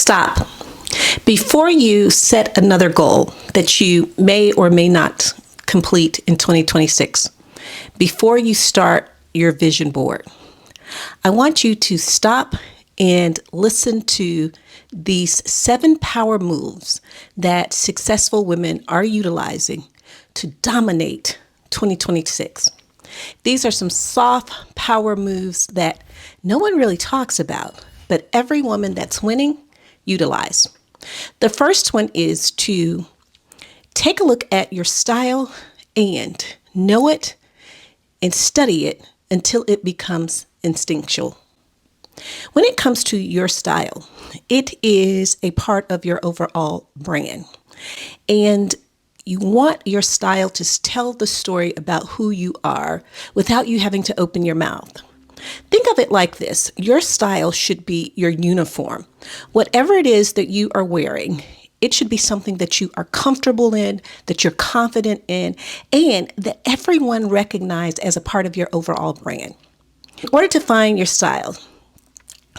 Stop. Before you set another goal that you may or may not complete in 2026, before you start your vision board, I want you to stop and listen to these 7 power moves that successful women are utilizing to dominate 2026. These are some soft power moves that no one really talks about, but every woman that's winning utilize. The first one is to take a look at your style and know it and study it until it becomes instinctual. When it comes to your style, it is a part of your overall brand. And you want your style to tell the story about who you are without you having to open your mouth. Think of it like this. Your style should be your uniform. Whatever it is that you are wearing, it should be something that you are comfortable in, that you're confident in, and that everyone recognizes as a part of your overall brand. In order to find your style,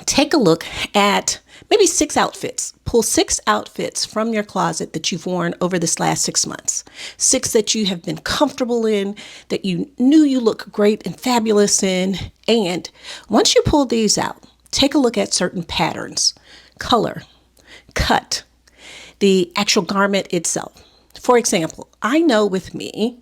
take a look at maybe 6 outfits. Pull 6 outfits from your closet that you've worn over this last 6 months. 6 that you have been comfortable in, that you knew you look great and fabulous in. And once you pull these out, take a look at certain patterns, color, cut, the actual garment itself. For example, I know with me,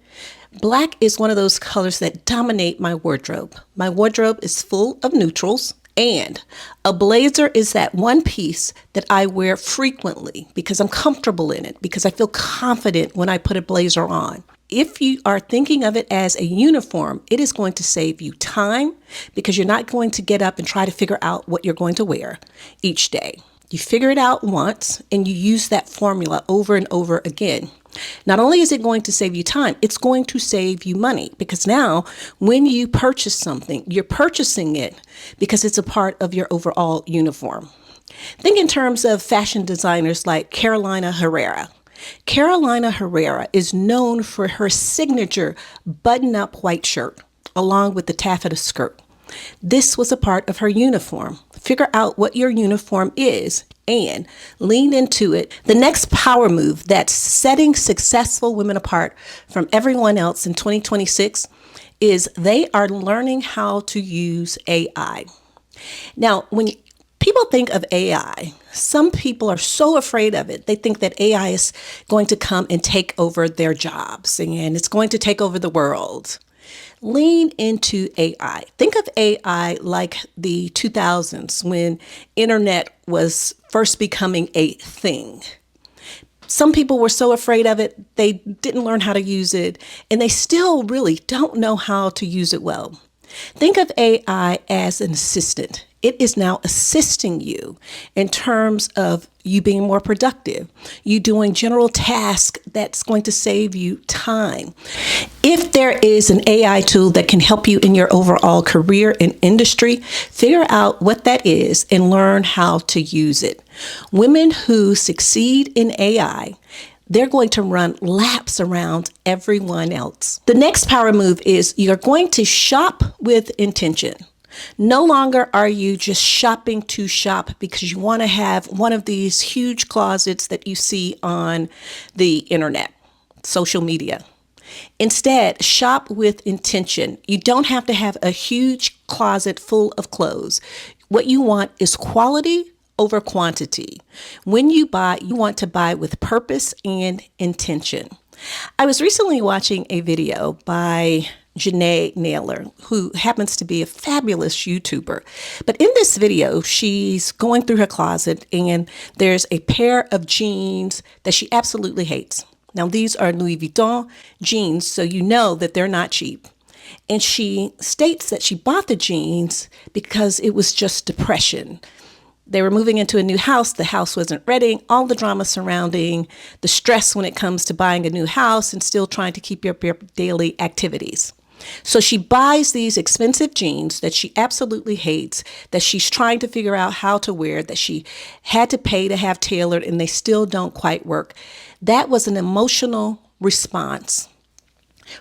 black is one of those colors that dominate my wardrobe. My wardrobe is full of neutrals. And a blazer is that one piece that I wear frequently because I'm comfortable in it, because I feel confident when I put a blazer on. If you are thinking of it as a uniform, it is going to save you time because you're not going to get up and try to figure out what you're going to wear each day. You figure it out once and you use that formula over and over again. Not only is it going to save you time, it's going to save you money because now when you purchase something, you're purchasing it because it's a part of your overall uniform. Think in terms of fashion designers like Carolina Herrera. Carolina Herrera is known for her signature button-up white shirt along with the taffeta skirt. This was a part of her uniform. Figure out what your uniform is and lean into it. The next power move that's setting successful women apart from everyone else in 2026 is they are learning how to use AI. Now, when people think of AI, some people are so afraid of it. They think that AI is going to come and take over their jobs and it's going to take over the world. Lean into AI. Think of AI like the 2000s when internet was first becoming a thing. Some people were so afraid of it, they didn't learn how to use it, and they still really don't know how to use it well. Think of AI as an assistant. It is now assisting you in terms of you being more productive, you doing general tasks that's going to save you time. If there is an AI tool that can help you in your overall career and industry, figure out what that is and learn how to use it. Women who succeed in AI, they're going to run laps around everyone else. The next power move is you're going to shop with intention. No longer are you just shopping to shop because you want to have one of these huge closets that you see on the internet, social media. Instead, shop with intention. You don't have to have a huge closet full of clothes. What you want is quality over quantity. When you buy, you want to buy with purpose and intention. I was recently watching a video by Janae Naylor, who happens to be a fabulous YouTuber. But in this video, she's going through her closet and there's a pair of jeans that she absolutely hates. Now, these are Louis Vuitton jeans, so you know that they're not cheap. And she states that she bought the jeans because it was just depression. They were moving into a new house. The house wasn't ready. All the drama surrounding the stress when it comes to buying a new house and still trying to keep up your daily activities. So she buys these expensive jeans that she absolutely hates, that she's trying to figure out how to wear, that she had to pay to have tailored, and they still don't quite work. That was an emotional response.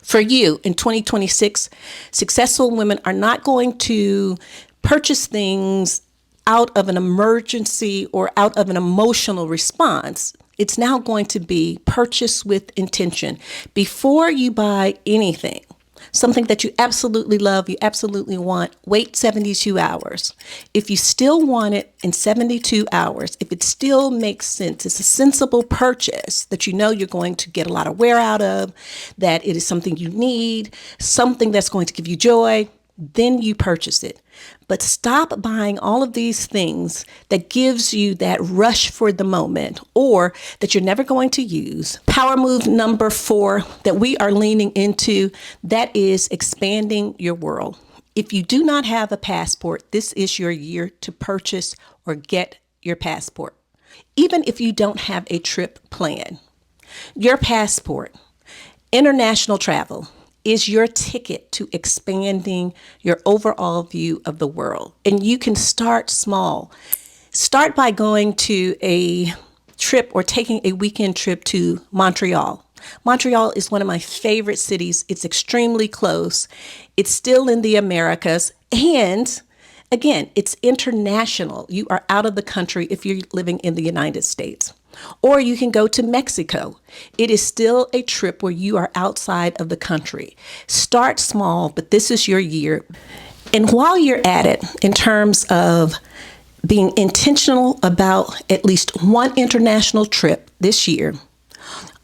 For you in 2026, successful women are not going to purchase things out of an emergency or out of an emotional response. It's now going to be purchase with intention. Before you buy anything, something that you absolutely love, you absolutely want, wait 72 hours. If you still want it in 72 hours, if it still makes sense, it's a sensible purchase that you know you're going to get a lot of wear out of, that it is something you need, something that's going to give you joy, then you purchase it. But stop buying all of these things that gives you that rush for the moment or that you're never going to use. Power move number 4 that we are leaning into, that is expanding your world. If you do not have a passport, this is your year to purchase or get your passport. Even if you don't have a trip planned, your passport, international travel, is your ticket to expanding your overall view of the world. And you can start small. Start by going to a trip or taking a weekend trip to Montreal. Montreal is one of my favorite cities. It's extremely close. It's still in the Americas. And again, it's international. You are out of the country if you're living in the United States. Or you can go to Mexico. It is still a trip where you are outside of the country. Start small, but this is your year. And while you're at it, in terms of being intentional about at least one international trip this year,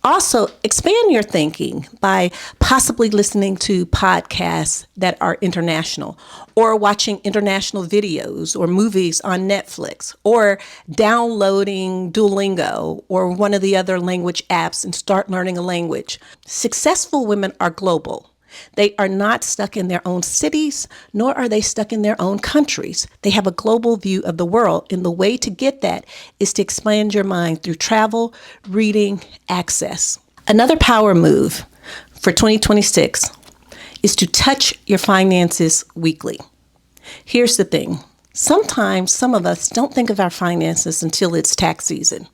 also expand your thinking by possibly listening to podcasts that are international or watching international videos or movies on Netflix or downloading Duolingo or one of the other language apps and start learning a language. Successful women are global. They are not stuck in their own cities, nor are they stuck in their own countries. They have a global view of the world, and the way to get that is to expand your mind through travel, reading, access. Another power move for 2026 is to touch your finances weekly. Here's the thing. Sometimes some of us don't think of our finances until it's tax season.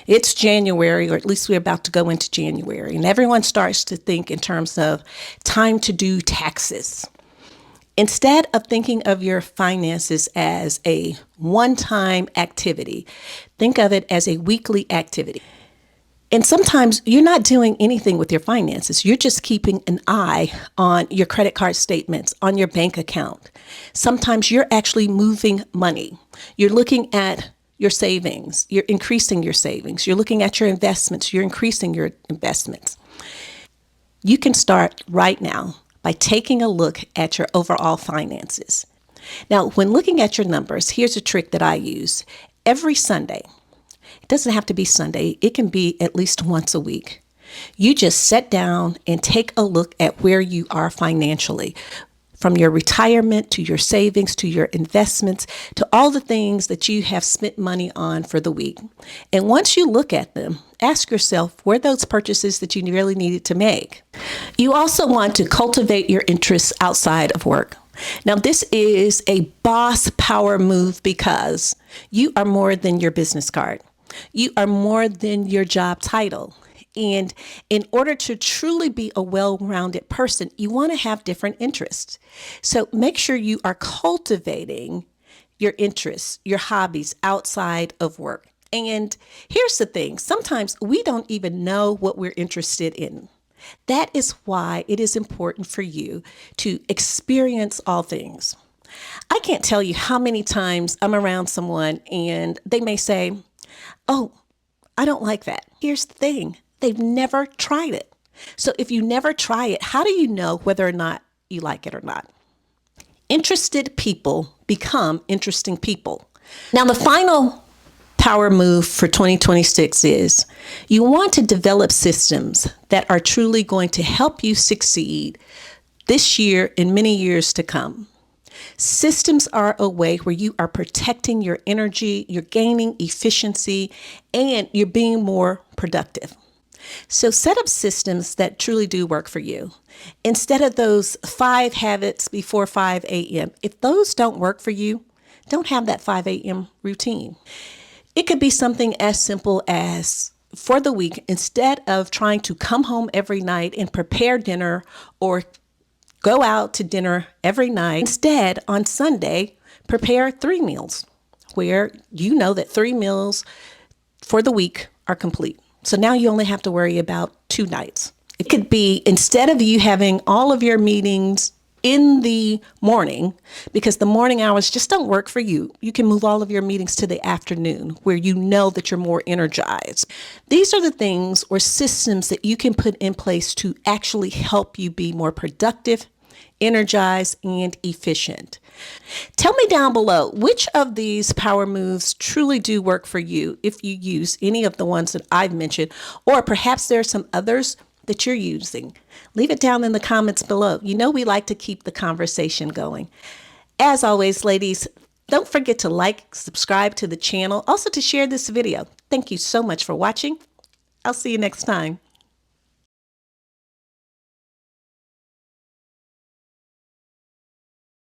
It's January, or at least we're about to go into January, and everyone starts to think in terms of time to do taxes. Instead of thinking of your finances as a one-time activity, think of it as a weekly activity. And sometimes you're not doing anything with your finances. You're just keeping an eye on your credit card statements, on your bank account. Sometimes you're actually moving money. You're looking at your savings, you're increasing your savings. You're looking at your investments, you're increasing your investments. You can start right now by taking a look at your overall finances. Now, when looking at your numbers, here's a trick that I use. Every Sunday, it doesn't have to be Sunday, it can be at least once a week. You just sit down and take a look at where you are financially. From your retirement to your savings to your investments to all the things that you have spent money on for the week. And once you look at them, ask yourself, were those purchases that you really needed to make? You also want to cultivate your interests outside of work. Now, this is a boss power move because you are more than your business card. You are more than your job title. And in order to truly be a well-rounded person, you want to have different interests. So make sure you are cultivating your interests, your hobbies outside of work. And here's the thing, sometimes we don't even know what we're interested in. That is why it is important for you to experience all things. I can't tell you how many times I'm around someone and they may say, "Oh, I don't like that." Here's the thing. They've never tried it. So if you never try it, how do you know whether or not you like it or not? Interested people become interesting people. Now, the final power move for 2026 is you want to develop systems that are truly going to help you succeed this year and many years to come. Systems are a way where you are protecting your energy, you're gaining efficiency, and you're being more productive. So set up systems that truly do work for you. Instead of those 5 habits before 5 a.m., if those don't work for you, don't have that 5 a.m. routine. It could be something as simple as, for the week, instead of trying to come home every night and prepare dinner or go out to dinner every night, instead on Sunday, prepare 3 meals. where you know that 3 meals for the week are complete. So now you only have to worry about 2 nights. It could be, instead of you having all of your meetings in the morning, because the morning hours just don't work for you, you can move all of your meetings to the afternoon where you know that you're more energized. These are the things or systems that you can put in place to actually help you be more productive, energized, and efficient. Tell me down below which of these power moves truly do work for you if you use any of the ones that I've mentioned, or perhaps there are some others that you're using. Leave it down in the comments below. You know we like to keep the conversation going. As always, ladies, don't forget to like, subscribe to the channel, also to share this video. Thank you so much for watching. I'll see you next time.